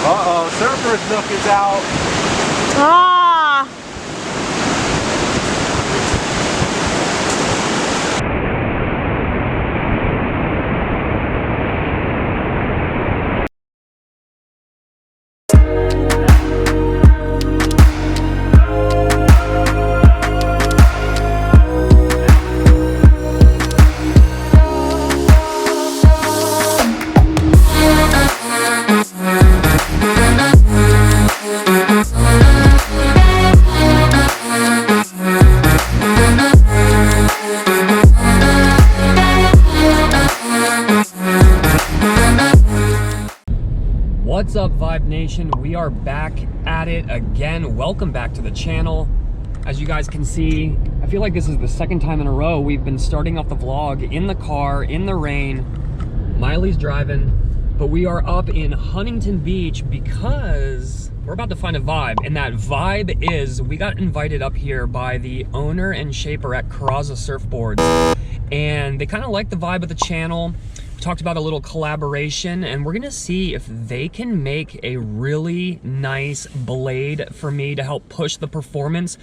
Uh-oh, surfer's milk is out. Ah! What's up, Vibe Nation? We are back at it again. Welcome back to the channel. As you guys can see, I feel like this is the second time in a row we've been starting off the vlog in the car, in the rain. Miley's driving, but we are up in Huntington Beach because we're about to find a vibe. And that vibe is, we got invited up here by the owner and shaper at Carrozza Surfboards. And they kind of like the vibe of the channel. Talked about a little collaboration, and we're gonna see if they can make a really nice blade for me to help push the performance,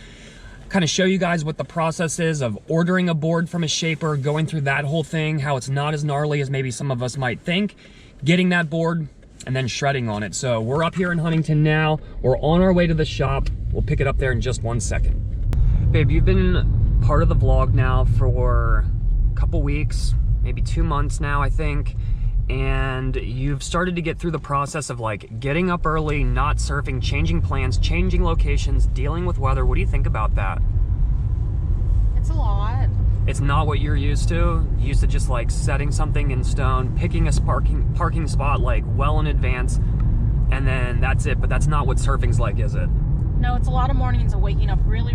kind of show you guys what the process is of ordering a board from a shaper, going through that whole thing, how it's not as gnarly as maybe some of us might think, getting that board and then shredding on it. So we're up here in Huntington now. We're on our way to the shop. We'll pick it up there in just 1 second. Babe, you've been part of the vlog now for a couple weeks, maybe 2 months now, I think, and you've started to get through the process of like getting up early, not surfing, changing plans, changing locations, dealing with weather. What do you think about that? It's a lot. It's not what you're used to. You used to just like setting something in stone, picking a parking spot like well in advance, and then that's it. But that's not what surfing's like, is it? No, it's a lot of mornings of waking up really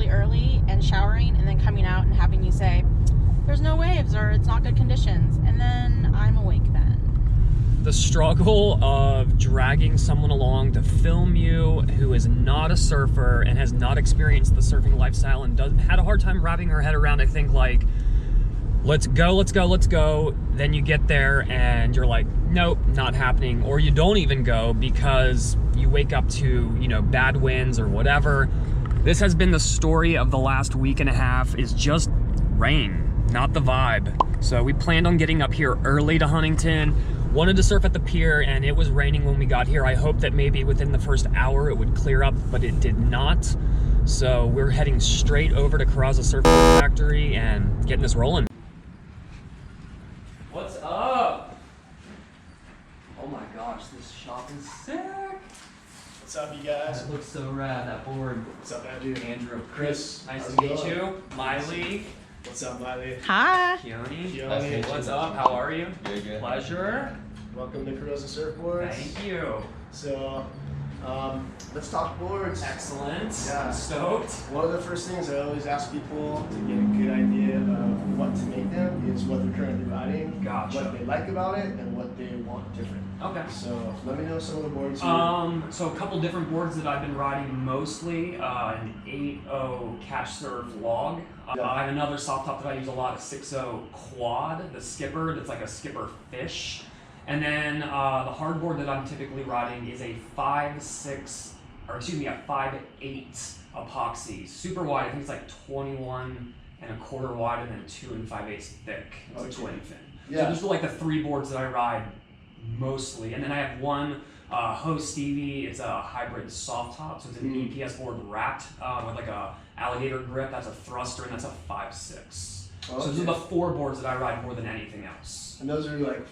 early and showering and then coming out and having you say, there's no waves or it's not good conditions, and then I'm awake then. The struggle of dragging someone along to film you who is not a surfer and has not experienced the surfing lifestyle and had a hard time wrapping her head around, I think, like, let's go. Then you get there and you're like, nope, not happening. Or you don't even go because you wake up to, you know, bad winds or whatever. This has been the story of the last week and a half, is just rain. Not the vibe. So we planned on getting up here early to Huntington, wanted to surf at the pier, and it was raining when we got here. I hoped that maybe within the first hour it would clear up, but it did not. So we're heading straight over to Carrozza Surfboard Factory and getting this rolling. What's up? Oh my gosh, this shop is sick. What's up, you guys? That looks so rad, that board. What's up, Andrew? Andrew. Chris. Nice How's to it meet going? you. Miley. What's up, Miley? Hi. Keone. What's up? How are you? Good. Pleasure. Welcome to Carrozza Surfboards. Thank you. So, let's talk boards. Excellent. Yeah. I'm stoked. One of the first things I always ask people to get a good idea of what to make them is what they're currently riding, Gotcha. what they like about it, and what they want different. Okay. So, let me know some of the boards you So a couple different boards that I've been riding mostly, an 8.0 Cash Surf Log. I have another soft top that I use a lot, a 6.0 Quad, the Skipper, that's like a Skipper Fish. And then the hard board that I'm typically riding is a 5.8 epoxy, super wide. I think it's like 21 1/4 wide and then 2 5/8 thick. It's a twin fin. Yeah. So those are like the three boards that I ride mostly. And then I have one Ho Stevie. It's a hybrid soft top, so it's an EPS board wrapped with like a alligator grip. That's a thruster, and that's a 5.6. Okay. So those are the four boards that I ride more than anything else. And those are like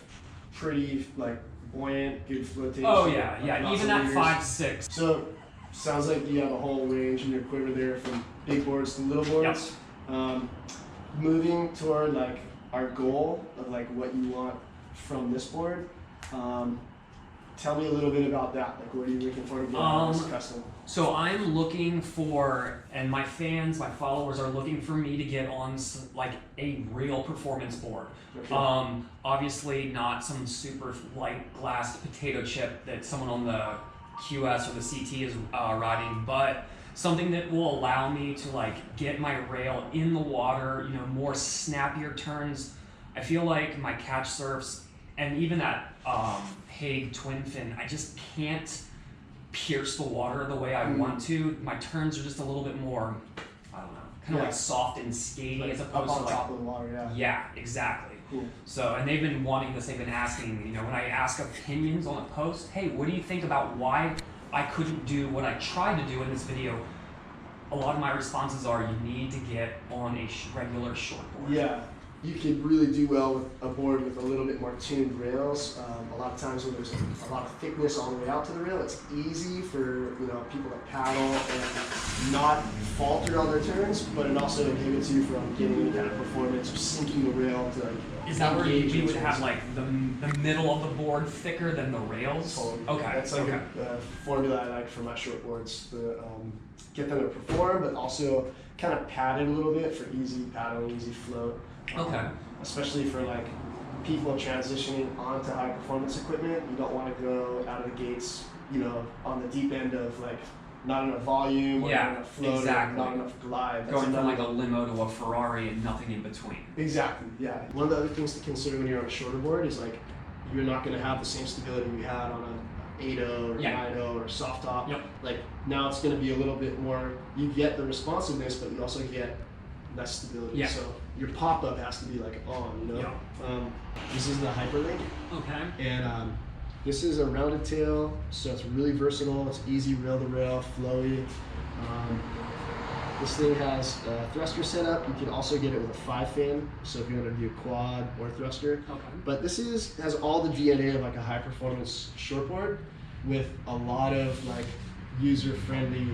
pretty like buoyant, good flotation. Oh yeah, yeah. lots Even of at meters. 5.6. So, sounds like you have a whole range in your quiver there, from big boards to little boards. Moving toward like our goal of like what you want from this board. Tell me a little bit about that. Like, what are you looking for to get out of this custom? So I'm looking for, and my fans, my followers are looking for me to get on like a real performance board. Okay. Obviously not some super light glassed potato chip that someone on the QS or the CT is riding, but something that will allow me to like get my rail in the water, you know, more snappier turns. I feel like my catch surfs and even at Hague twin fin, I just can't pierce the water the way I want to. My turns are just a little bit more, I don't know, kind of like soft and skatey like as up opposed on to like, top of the water, yeah. yeah, exactly. Cool. So, and they've been wanting this, they've been asking, you know, when I ask opinions on a post, hey, what do you think about why I couldn't do what I tried to do in this video? A lot of my responses are, you need to get on a regular shortboard. Yeah, you could really do well with a board with a little bit more tuned rails. A lot of times when there's a lot of thickness all the way out to the rail, it's easy for people to paddle and not falter on their turns, but it also inhibits you from getting any kind of performance or sinking the rail to like. Is that where you would turns. have like the middle of the board thicker than the rails? Totally. Okay. That's like a formula I like for my shortboards to get them to perform, but also kind of pad it a little bit for easy paddle, easy float. Okay. Especially for like people transitioning onto high performance equipment, you don't want to go out of the gates, on the deep end of like not enough volume or not enough float, exactly. or not enough glide. Going from like a limo to a Ferrari and nothing in between. Exactly, yeah. One of the other things to consider when you're on a shorter board is like you're not going to have the same stability you had on an 8.0 or 9.0 or soft top. Yep. Like now it's going to be a little bit more, you get the responsiveness, but you also get less stability. Yeah. So your pop-up has to be like on, Yeah. This is the hyperlink. Okay. And this is a rounded tail, so it's really versatile. It's easy rail to rail, flowy. This thing has a thruster setup. You can also get it with a 5-fin, so if you want to do quad or thruster. Okay. But this has all the DNA of like a high performance shortboard with a lot of like user-friendly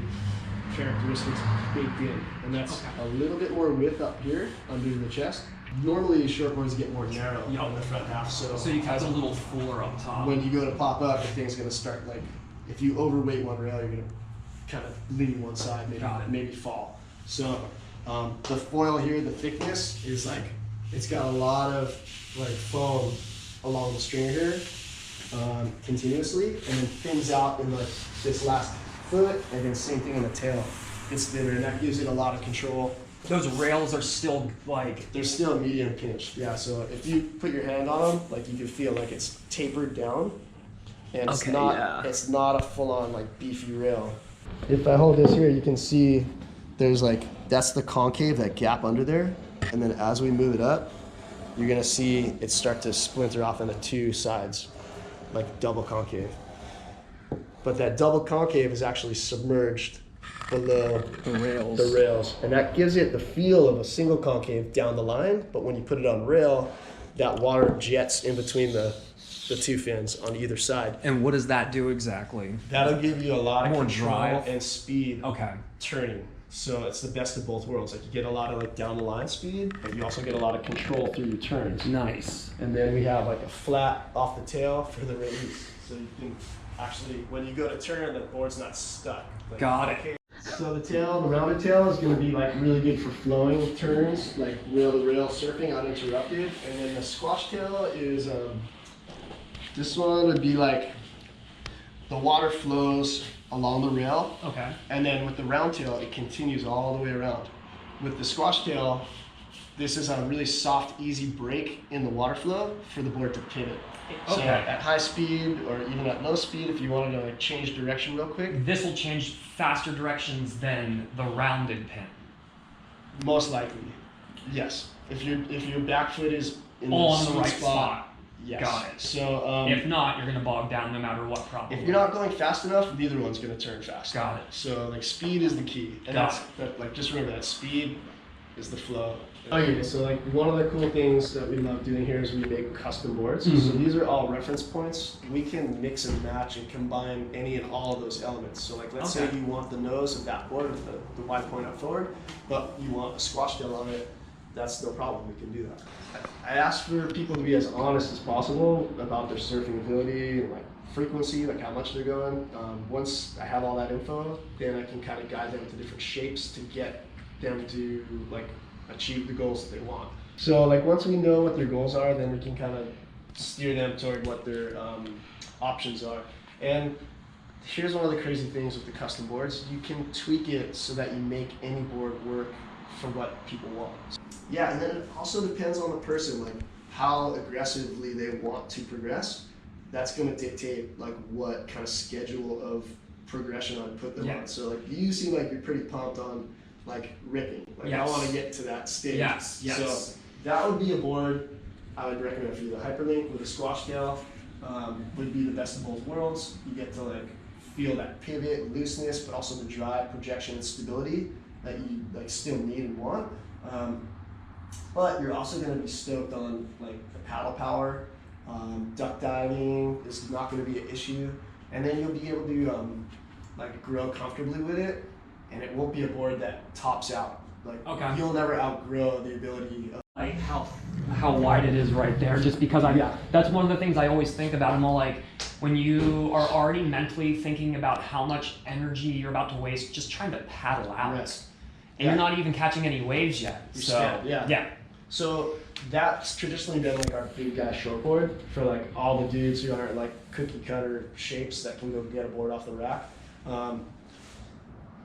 characteristics baked in, and that's a little bit more width up here under the chest. Normally shortboards get more narrow on the front half, so you have a little fuller up top. when you go to pop up, the thing's going to start like, if you overweight one rail, you're going to kind of lean one side, maybe fall. So the foil here, the thickness is like, it's got a lot of like foam along the stringer here continuously, and then thins out in like this last foot, and then same thing in the tail. It's thinner, and that gives it a lot of control. Those rails are still like... They're still medium pinched, yeah. So if you put your hand on them, like you can feel like it's tapered down, and it's not a full-on like beefy rail. If I hold this here, you can see there's like, that's the concave, that gap under there, and then as we move it up, you're gonna see it start to splinter off into two sides, like double concave. But that double concave is actually submerged below the rails, and that gives it the feel of a single concave down the line, but when you put it on rail, that water jets in between the two fins on either side. And what does that do exactly? That'll give you a lot of more control drive and speed Okay. turning. So it's the best of both worlds. Like you get a lot of like down the line speed, but you also get a lot of control through your turns. Nice. And then we have like a flat off the tail for the release. So you can actually, when you go to turn, the board's not stuck. Like, Got it. So the tail, the rounded tail is going to be like really good for flowing turns, like rail to rail surfing uninterrupted. And then the squash tail is, this one would be like the water flows along the rail. Okay. And then with the round tail, it continues all the way around. With the squash tail, this is a really soft, easy break in the water flow for the board to pivot. So at high speed or even at low speed, if you wanted to like change direction real quick. This will change faster directions than the rounded pin. Most likely, yes. If your back foot is in on the sweet right spot. yes. Got it. So If not, you're gonna bog down no matter what, probably. if you're not going fast enough, neither one's gonna turn fast. Got it. So like speed is the key, and like just remember that speed is the flow. Okay, so like one of the cool things that we love doing here is we make custom boards. Mm-hmm. So these are all reference points. We can mix and match and combine any and all of those elements. So like let's say you want the nose of that board with the wide point up forward, but you want a squash tail on it, that's no problem, we can do that. I ask for people to be as honest as possible about their surfing ability and like frequency, like how much they're going. Once I have all that info, then I can kind of guide them to different shapes to get them to like achieve the goals that they want. So like once we know what their goals are, then we can kind of steer them toward what their options are. And here's one of the crazy things with the custom boards. You can tweak it so that you make any board work for what people want. Yeah, and then it also depends on the person, like how aggressively they want to progress. that's going to dictate like what kind of schedule of progression I put them on. So like you seem like you're pretty pumped on like ripping. Like I want to get to that stage. Yes. So that would be a board I would recommend for you. The Hyperlink with a squash tail would be the best of both worlds. You get to like feel that pivot, looseness, but also the drive, projection, and stability that you like still need and want. But you're also going to be stoked on like the paddle power. Duck diving is not going to be an issue, and then you'll be able to like grow comfortably with it, and it won't be a board that tops out. Like you'll never outgrow the ability of like how wide it is right there, just because that's one of the things I always think about. I'm all like, when you are already mentally thinking about how much energy you're about to waste just trying to paddle out, and you're not even catching any waves yet. So that's traditionally been like our big guy shortboard for like all the dudes who aren't like cookie cutter shapes that can go get a board off the rack.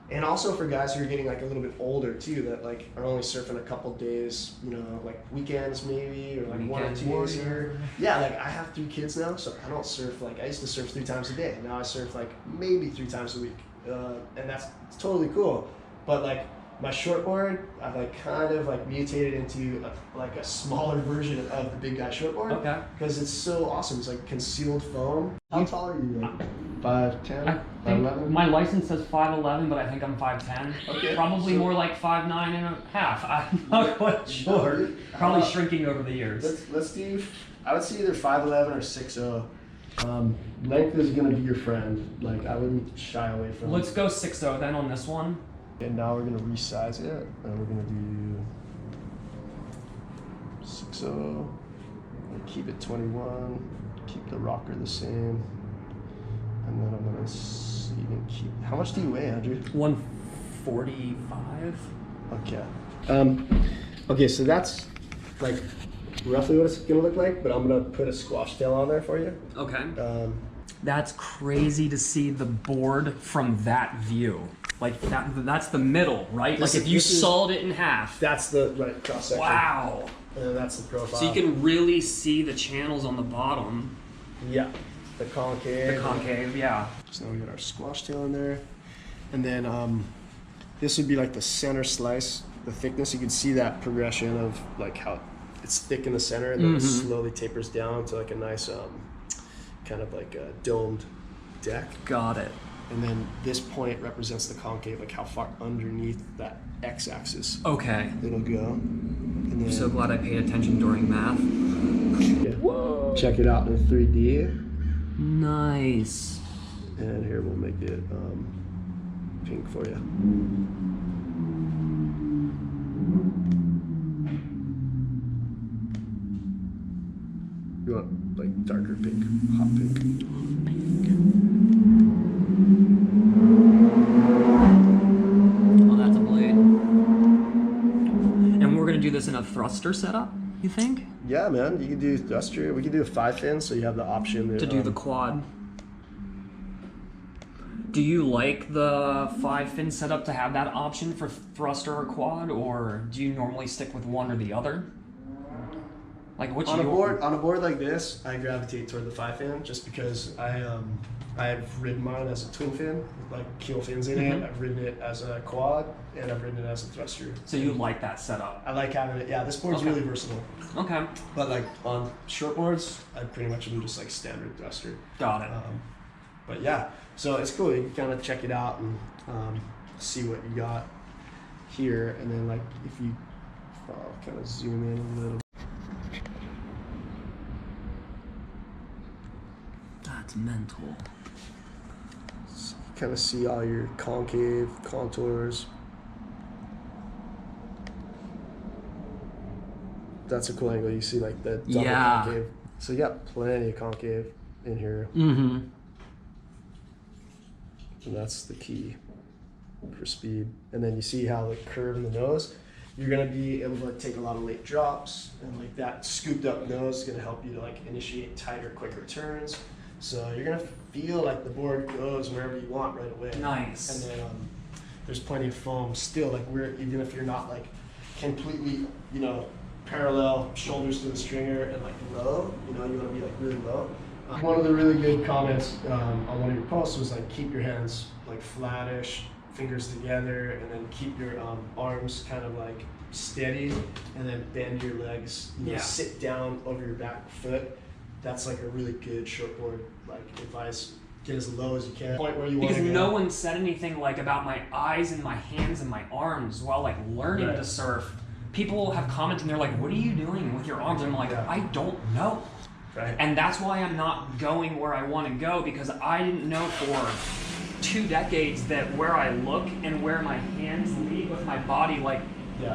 And also for guys who are getting like a little bit older too, that like are only surfing a couple days, you know, like weekends maybe, or like 1 or 2 days here. Yeah, like I have 3 kids now, so I don't surf like, I used to surf 3 times a day. Now I surf like maybe 3 times a week. And that's totally cool. But like my shortboard, I've like kind of like mutated into like a smaller version of the big guy shortboard. Because it's so awesome. It's like concealed foam. How tall are you? Like 5'10", 5'11"? My license says 5'11", but I think I'm 5'10". Probably more like 5'9" and a half. I'm not quite sure. Probably shrinking over the years. Let's do, I would say either 5'11" or 6'0". Length is gonna be your friend. Like I wouldn't shy away from it. Let's go 6'0" then on this one. And now we're gonna resize it, and we're gonna do 6'0", and keep it 21, keep the rocker the same, and then I'm gonna see and keep. How much do you weigh, Andrew? 145. Okay. Okay, so that's like roughly what it's gonna look like, but I'm gonna put a squash tail on there for you. Okay. That's crazy to see the board from that view. Like that's the middle, right? Like if you sawed it in half. That's the right cross section. Wow. And that's the profile. So you can really see the channels on the bottom. Yeah. The concave. The concave, yeah. So now we got our squash tail in there. And then this would be like the center slice, the thickness. You can see that progression of like how it's thick in the center and then it slowly tapers down to like a nice kind of like a domed deck. Got it. And then this point represents the concave, like how far underneath that x-axis it'll go. And then, I'm so glad I paid attention during math. Whoa. Check it out in 3D. Nice. And here we'll make it pink for you. You want like darker pink, hot pink. Oh, that's a blade. And we're gonna do this in a thruster setup, you think? Yeah, man. You can do thruster. We can do a 5-fin, so you have the option to do the quad. Do you like the 5-fin setup to have that option for thruster or quad, or do you normally stick with one or the other? Like what's on a board like this, I gravitate toward the 5-fin just because I've ridden mine as a twin fin with like keel fins in it. I've ridden it as a quad and I've ridden it as a thruster. So you like that setup? I like having it. Yeah, this board's really versatile. Okay. But like on short boards, I pretty much do just like standard thruster. Got it. But yeah, so it's cool. You can kind of check it out and see what you got here, and then like if you kind of zoom in a little. That's mental. So you kind of see all your concave contours. That's a cool angle. You see like the double concave. So you got plenty of concave in here. And that's the key for speed. And then you see how the curve in the nose, you're gonna be able to take a lot of late drops, and like that scooped up nose is gonna help you to like initiate tighter, quicker turns. So you're gonna feel like the board goes wherever you want right away. Nice. And then there's plenty of foam still, like even if you're not like completely, you know, parallel shoulders to the stringer and like low, you know, you wanna be like really low. One of the really good comments on one of your posts was like, keep your hands like flattish, fingers together, and then keep your arms kind of like steady, and then bend your legs. You know, sit down over your back foot. That's like a really good shortboard like advice. Get as low as you can. Point where you want to go. Because no one said anything like about my eyes and my hands and my arms while like learning to surf. People have commented and they're like, "What are you doing with your arms?" I'm like, "I don't know." Right. And that's why I'm not going where I want to go, because I didn't know for 2 decades that where I look and where my hands lead with my body, like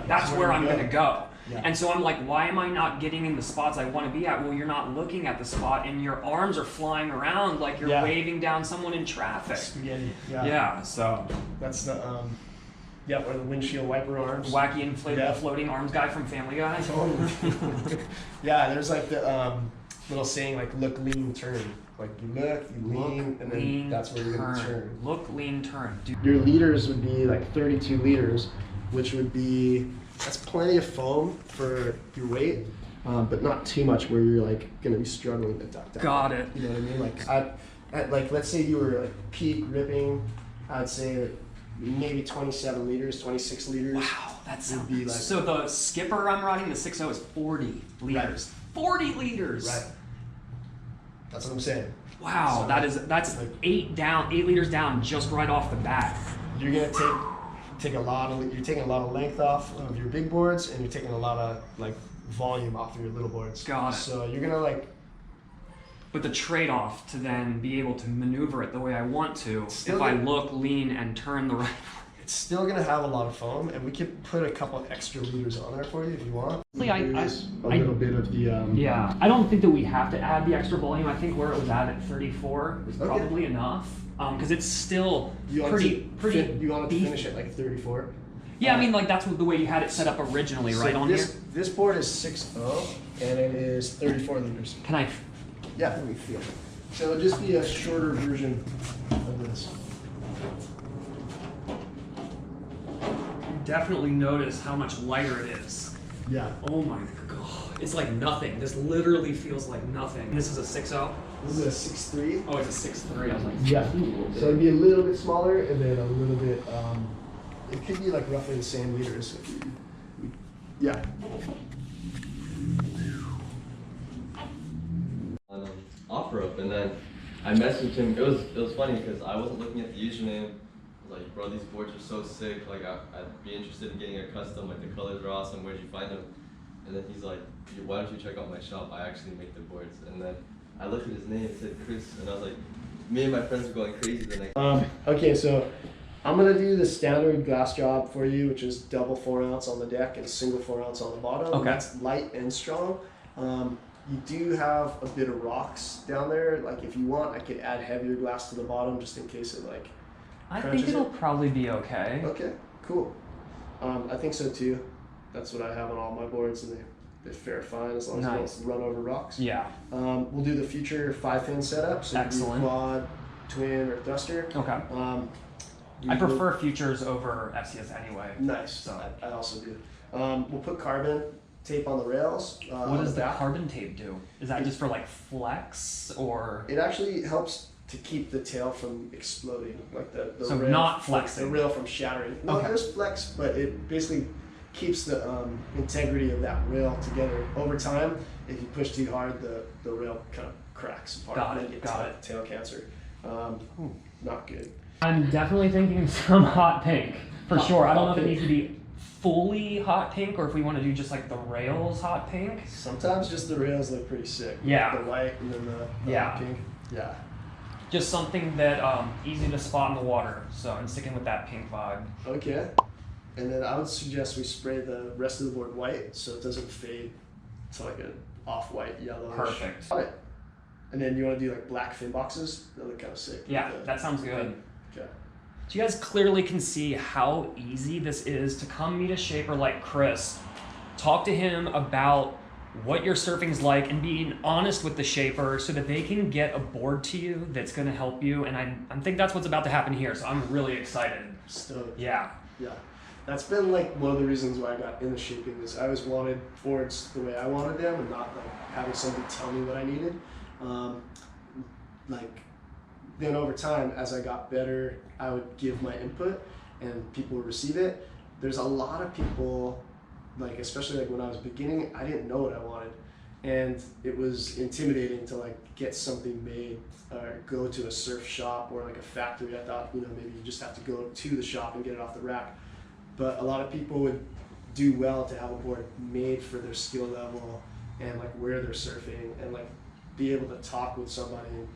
that's where I'm going to go. Yeah. And so I'm like, why am I not getting in the spots I want to be at? Well, you're not looking at the spot and your arms are flying around like you're waving down someone in traffic. Spaghetti. Yeah, so. That's the, or the windshield wiper arms. Wacky inflatable floating arms guy from Family Guy. Totally. There's like the little saying like, look, lean, turn. Like you look, you lean, and then that's where you're going to turn. Look, lean, turn. Your liters would be like 32 liters, which would be, that's plenty of foam for your weight, but not too much where you're like going to be struggling to duck down. Got it. You know what I mean? Like at like, let's say you were like peak ripping, I'd say that maybe 27 liters, 26 liters. Wow, that sounds be like. So the skipper I'm riding, the 6.0, is 40 liters. Right. 40 liters. Right. That's what I'm saying. Wow, so that's like 8 liters down just right off the bat. You're gonna take a lot of, you're taking a lot of length off of your big boards, and you're taking a lot of like volume off of your little boards. Got it. So you're gonna like. But the trade-off to then be able to maneuver it the way I want to, if I look, lean, and turn the right way. It's still gonna have a lot of foam, and we could put a couple extra liters on there for you if you want. A little bit of the. I don't think that we have to add the extra volume. I think where it was at 34 is probably enough, because it's still pretty. You want it to finish at like 34. Yeah, I mean, like that's the way you had it set up originally, right on here. This board is 6.0, and it is 34 liters. Can I? Yeah, let me feel it. So it'll just be a shorter version of this. Definitely notice how much lighter it is. Yeah. Oh my god. It's like nothing. This literally feels like nothing. This is a 6.0? This is a 6.3. Oh, it's a 6.3. I was like, yeah. So it'd be a little bit smaller, and then a little bit, it could be like roughly the same liters. Yeah. Off rope, and then I messaged him. It was funny because I wasn't looking at the username. I was like, bro, these boards are so sick. Like, I'd be interested in getting a custom. Like, the colors are awesome. Where'd you find them? And then he's like, why don't you check out my shop? I actually make the boards. And then I looked at his name. It said Chris, and I was like, me and my friends were going crazy the next. Okay, so I'm gonna do the standard glass job for you, which is double 4 ounce on the deck and single 4 ounce on the bottom. Okay. That's light and strong. You do have a bit of rocks down there. Like if you want, I could add heavier glass to the bottom just in case it like I think it'll probably be okay. Okay, cool. I think so too. That's what I have on all my boards, and they fare fine as long as they don't run over rocks. Yeah. We'll do the future 5-fin setup. So excellent. Quad, twin, or thruster. Okay. I prefer futures over FCS anyway. Nice. So I also do. We'll put carbon tape on the rails. What does the carbon tape do? Is that just for like flex, or? It actually helps to keep the tail from exploding, like the so rail, not flexing. The rail from shattering. No, there's flex, but it basically keeps the integrity of that rail together. Over time, if you push too hard, the rail kind of cracks apart. Got it. Tail cancer. Not good. I'm definitely thinking some hot pink for sure. I don't know if it needs to be fully hot pink or if we want to do just like the rails hot pink. Sometimes just the rails look pretty sick. Yeah. The white and then the hot pink. Yeah. Just something that easy to spot in the water. So I'm sticking with that pink vibe. Okay. And then I would suggest we spray the rest of the board white so it doesn't fade to like an off-white yellow. Perfect. And then you want to do like black fin boxes. They look kind of sick. Yeah, that sounds good. Okay. So you guys clearly can see how easy this is to come meet a shaper like Chris, talk to him about what your surfing's like and being honest with the shaper so that they can get a board to you that's going to help you. And I think that's what's about to happen here. So I'm really excited. Stoked. Yeah. Yeah. That's been like one of the reasons why I got into shaping this. I always wanted boards the way I wanted them and not like having somebody tell me what I needed. like, then over time, as I got better, I would give my input and people would receive it. There's a lot of people, like, especially like when I was beginning, I didn't know what I wanted. And it was intimidating to like get something made or go to a surf shop or like a factory. I thought, you know, maybe you just have to go to the shop and get it off the rack. But a lot of people would do well to have a board made for their skill level and like where they're surfing and like be able to talk with somebody and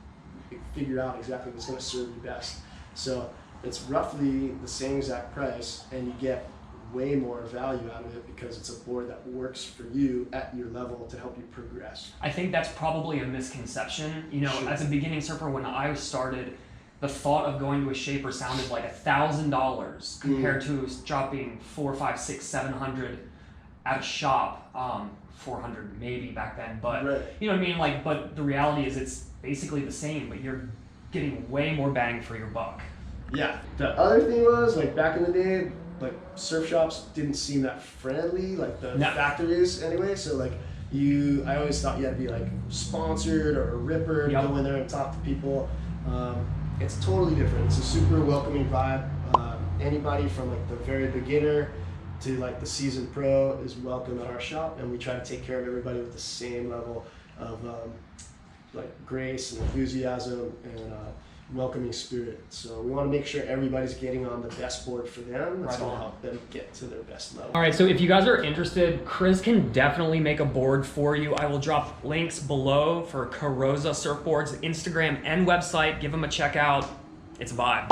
figure out exactly what's going to serve you best. So it's roughly the same exact price and you get way more value out of it because it's a board that works for you at your level to help you progress. I think that's probably a misconception. You know, as a beginning surfer, when I started, the thought of going to a shaper sounded like $1,000 compared to dropping $400, $500, $600, $700 at a shop. 400 maybe back then, but you know what I mean? Like, but the reality is it's basically the same, but you're getting way more bang for your buck. Yeah. The other thing was, like, back in the day, like, surf shops didn't seem that friendly, like the factories anyway. So like I always thought you had to be like sponsored or a ripper to go in there and talk to people. It's totally different. It's a super welcoming vibe. Anybody from like the very beginner to like the seasoned pro is welcome at our shop, and we try to take care of everybody with the same level of like grace and enthusiasm and welcoming spirit. So we want to make sure everybody's getting on the best board for them. That's going to help them get to their best level. All right, so if you guys are interested, Chris can definitely make a board for you. I will drop links below for Carrozza Surfboards, Instagram and website. Give them a check out. It's a vibe.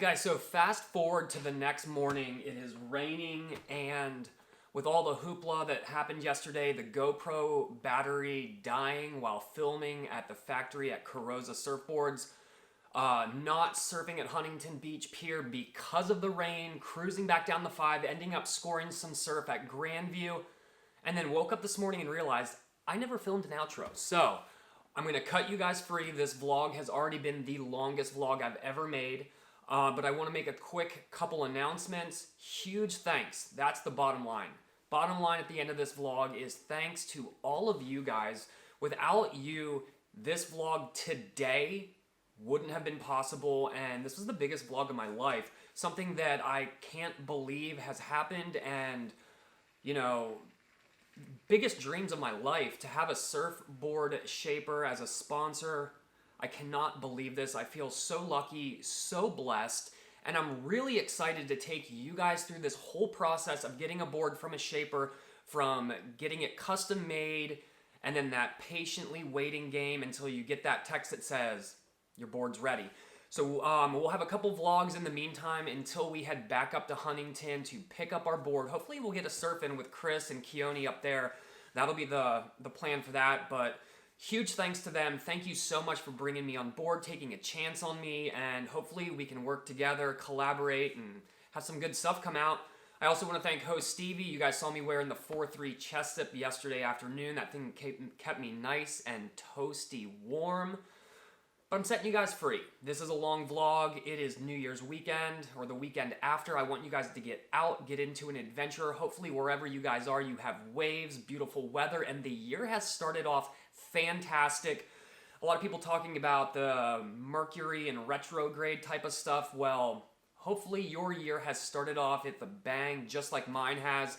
guys, so fast forward to the next morning. It is raining, and with all the hoopla that happened yesterday, the GoPro battery dying while filming at the factory at Carrozza Surfboards, not surfing at Huntington Beach Pier because of the rain, cruising back down the 5, ending up scoring some surf at Grandview, and then woke up this morning and realized I never filmed an outro. So I'm going to cut you guys free. This vlog has already been the longest vlog I've ever made. But I want to make a quick couple announcements. Huge thanks. That's the bottom line. Bottom line at the end of this vlog is thanks to all of you guys. Without you, this vlog today wouldn't have been possible, and this was the biggest vlog of my life. Something that I can't believe has happened, and, you know, biggest dreams of my life. To have a surfboard shaper as a sponsor, I cannot believe this. I feel so lucky, so blessed, and I'm really excited to take you guys through this whole process of getting a board from a shaper, from getting it custom made, and then that patiently waiting game until you get that text that says, your board's ready. So we'll have a couple vlogs in the meantime until we head back up to Huntington to pick up our board. Hopefully we'll get a surf in with Chris and Keone up there. That'll be the plan for that, but huge thanks to them. Thank you so much for bringing me on board, taking a chance on me, and hopefully we can work together, collaborate, and have some good stuff come out. I also want to thank host Stevie. You guys saw me wearing the 4-3 chest zip yesterday afternoon. That thing kept me nice and toasty warm. But I'm setting you guys free. This is a long vlog. It is New Year's weekend, or the weekend after. I want you guys to get out, get into an adventure. Hopefully wherever you guys are, you have waves, beautiful weather, and the year has started off fantastic. A lot of people talking about the Mercury and retrograde type of stuff. Well, hopefully your year has started off at the bang, just like mine has.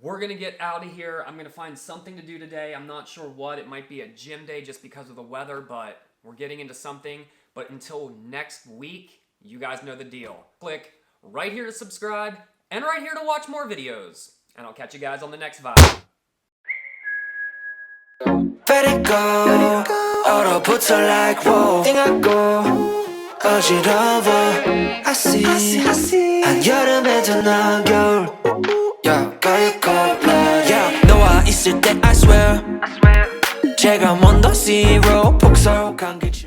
We're gonna get out of here. I'm gonna find something to do today. I'm not sure what. It might be a gym day just because of the weather, but we're getting into something. But until next week, you guys know the deal. Click right here to subscribe and right here to watch more videos. And I'll catch you guys on the next vibe. Let it go. 얼어붙어 like whoa. 띵하고 어지러워. I see. 한여름에도 넌 겨울. Yeah, 가요 콜라. Yeah, 너와 있을 때 I swear. 제가 먼저 zero. 폭설한 게